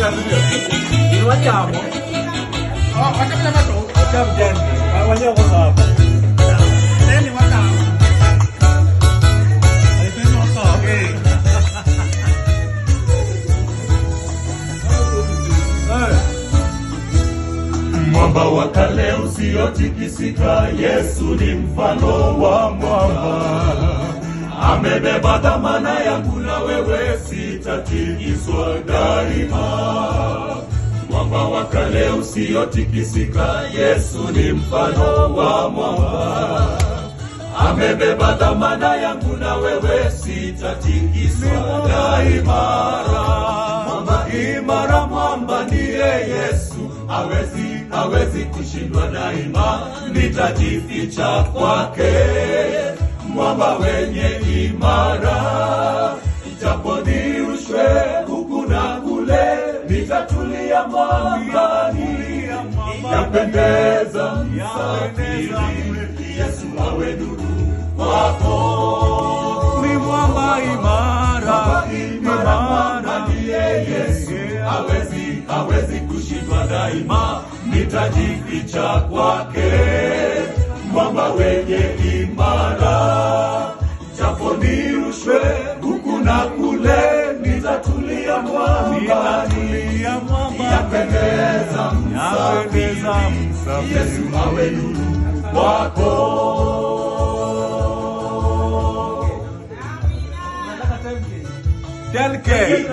Wanyamo. Wacha mnyama tu. Wacha mjani. Wanyamo kwa hapa. Nani watamu? Alipenda watamu. Mwamba wa kale usiotikisika, Yesu ni mfano wa mwamba. Amebeba dhamana yangu na wewe, sitatikiswa daima. Mwamba wa kale usiotikisika, Yesu ni mfano wa mwamba. Amebeba dhamana yangu na wewe, sitatikiswa daima. Mwamba imara, mwamba ndiye Yesu, hawezi kushindwa daima. Nitajificha kwake, mwamba wenye imara. Japo nirushwe huku na kule, nitatulia mwambani. Yapendeza msafiri, Yesu awe nuru wako. Ni mwamba imara, Mwamba ndiye Yesu, hawezi kushindwa daima. Nitajificha kwake, mwamba wenye imara. Japo nirushwe huku na kule, nitatulia mwambani. Yapendeza msafiri, Yesu awe nuru wako. 10K.